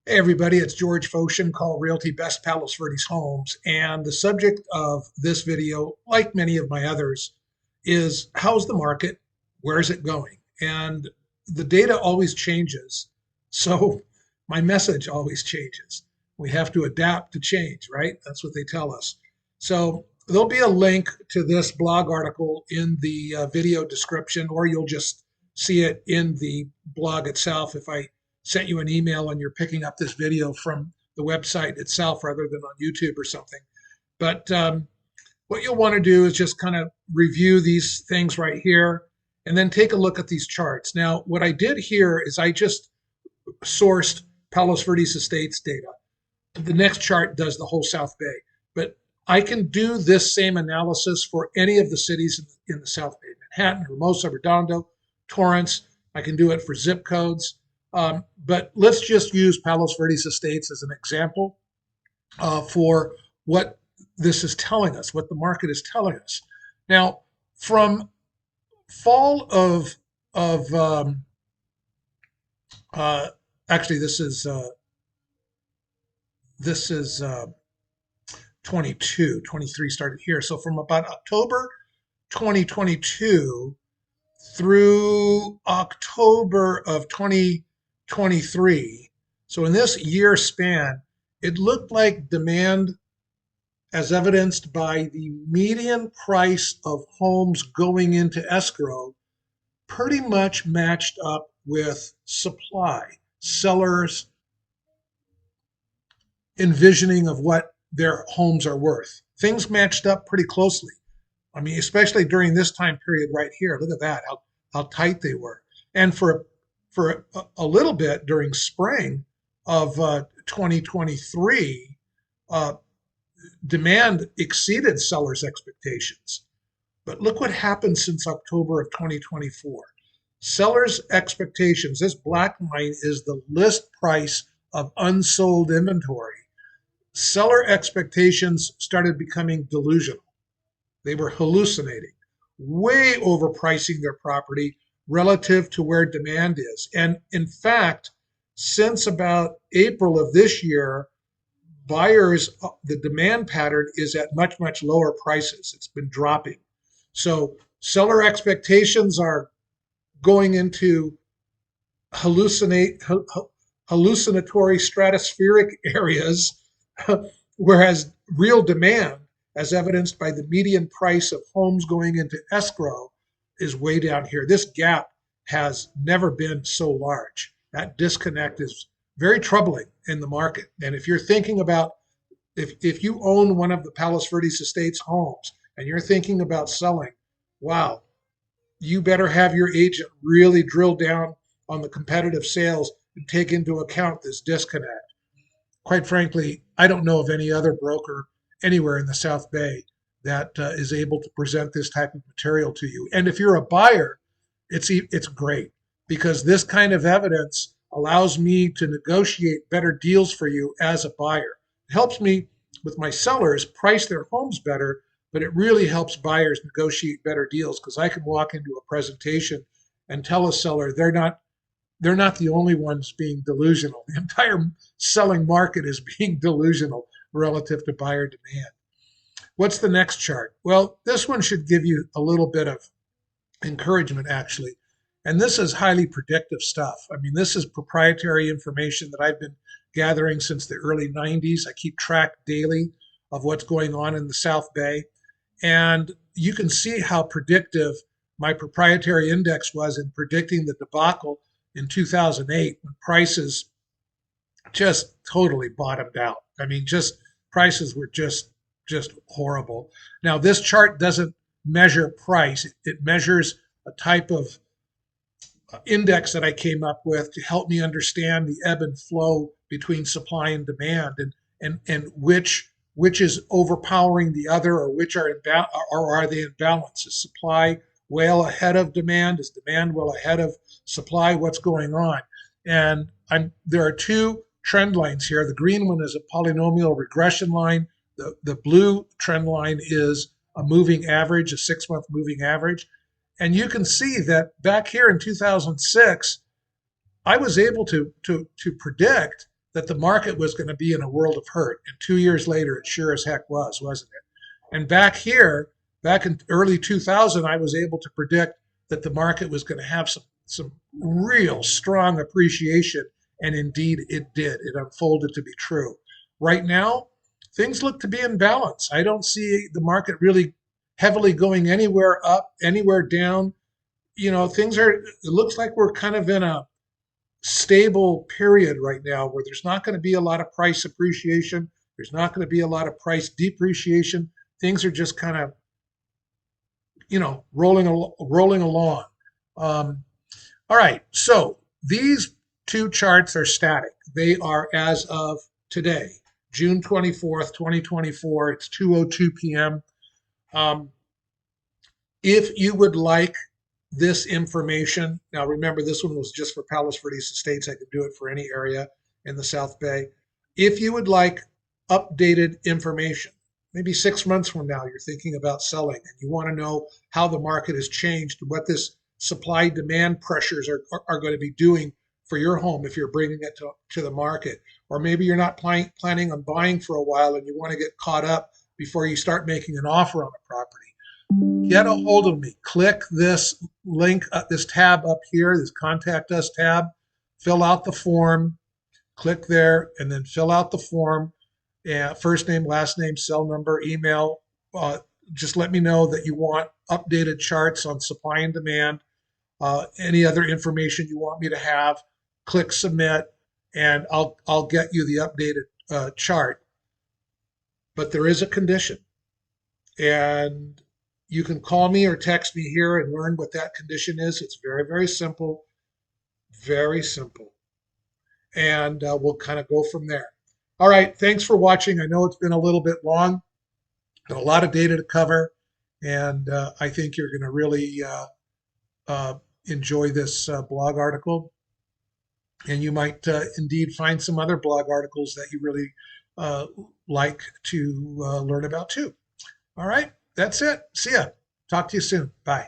Hey everybody, it's George Fotion, called Realty Best Palos Verdes Homes, and the subject of this video, like many of my others, is how's the market? Where is it going? And the data always changes, so my message always changes. We have to adapt to change, right? That's what they tell us. So there'll be a link to this blog article in the video description, or you'll just see it in the blog itself if I sent you an email and you're picking up this video from the website itself rather than on YouTube or something. But what you'll want to do is just kind of review these things right here and then take a look at these charts. Now, what I did here is I just sourced Palos Verdes Estates data. The next chart does the whole South Bay, but I can do this same analysis for any of the cities in the South Bay, Manhattan, Hermosa, Redondo, Torrance. I can do it for zip codes. But let's just use Palos Verdes Estates as an example for what this is telling us, what the market is telling us. Now, from fall of uh, actually this is 22, 23 started here. So from about October 2022 through October of 2023. So in this year span, it looked like demand, as evidenced by the median price of homes going into escrow, pretty much matched up with supply. Sellers' envisioning of what their homes are worth. Things matched up pretty closely. I mean, especially during this time period right here. Look at that, how tight they were. And for a little bit during spring of 2023, uh, demand exceeded sellers' expectations. But look what happened since October of 2024. Sellers' expectations, this black line is the list price of unsold inventory. Seller expectations started becoming delusional. They were hallucinating, way overpricing their property relative to where demand is. And in fact, since about April of this year, buyers, the demand pattern is at much, much lower prices. It's been dropping. So seller expectations are going into hallucinate, hallucinatory stratospheric areas, whereas real demand, as evidenced by the median price of homes going into escrow, is way down here. This gap has never been so large. That disconnect is very troubling in the market. And if you're thinking about, if you own one of the Palos Verdes Estates homes and you're thinking about selling, wow, you better have your agent really drill down on the competitive sales and take into account this disconnect. Quite frankly, I don't know of any other broker anywhere in the South Bay that is able to present this type of material to you. And if you're a buyer, it's great because this kind of evidence allows me to negotiate better deals for you as a buyer. It helps me with my sellers price their homes better, but it really helps buyers negotiate better deals because I can walk into a presentation and tell a seller they're not the only ones being delusional. The entire selling market is being delusional relative to buyer demand. What's the next chart? Well, this one should give you a little bit of encouragement, actually. And this is highly predictive stuff. I mean, this is proprietary information that I've been gathering since the early 90s. I keep track daily of what's going on in the South Bay. And you can see how predictive my proprietary index was in predicting the debacle in 2008 when prices just totally bottomed out. I mean, just prices were just horrible. Now, this chart doesn't measure price. It measures a type of index that I came up with to help me understand the ebb and flow between supply and demand and which is overpowering the other or which are or are they in balance? Is supply well ahead of demand? Is demand well ahead of supply? What's going on? And there are two trend lines here. The green one is a polynomial regression line. The blue trend line is a moving average, a 6-month moving average. And you can see that back here in 2006, I was able to predict that the market was going to be in a world of hurt. And 2 years later, it sure as heck was, wasn't it? And back here, back in early 2000, I was able to predict that the market was going to have some real strong appreciation. And indeed, it did. It unfolded to be true. Right now, things look to be in balance. I don't see the market really heavily going anywhere up, anywhere down. Things are, it looks like we're kind of in a stable period right now where there's not going to be a lot of price appreciation. There's not going to be a lot of price depreciation. Things are just kind of, rolling along. All right. So these two charts are static. They are as of today, June 24th, 2024. It's 2:02 p.m. If you would like this information, now remember this one was just for Palos Verdes Estates. I could do it for any area in the South Bay. If you would like updated information, maybe 6 months from now you're thinking about selling and you want to know how the market has changed and what this supply demand pressures are going to be doing for your home if you're bringing it to the market. Or maybe you're not planning on buying for a while and you want to get caught up before you start making an offer on a property. Get a hold of me. Click this link, this tab up here, this Contact Us tab. Fill out the form. Click there and then fill out the form. First name, last name, cell number, email. Just let me know that you want updated charts on supply and demand. Any other information you want me to have. Click submit, and I'll get you the updated chart. But there is a condition, and you can call me or text me here and learn what that condition is. It's very, very simple, very simple. And we'll kind of go from there. All right, thanks for watching. I know it's been a little bit long, got a lot of data to cover, and I think you're going to really enjoy this blog article. And you might indeed find some other blog articles that you really like to learn about too. All right. That's it. See ya. Talk to you soon. Bye.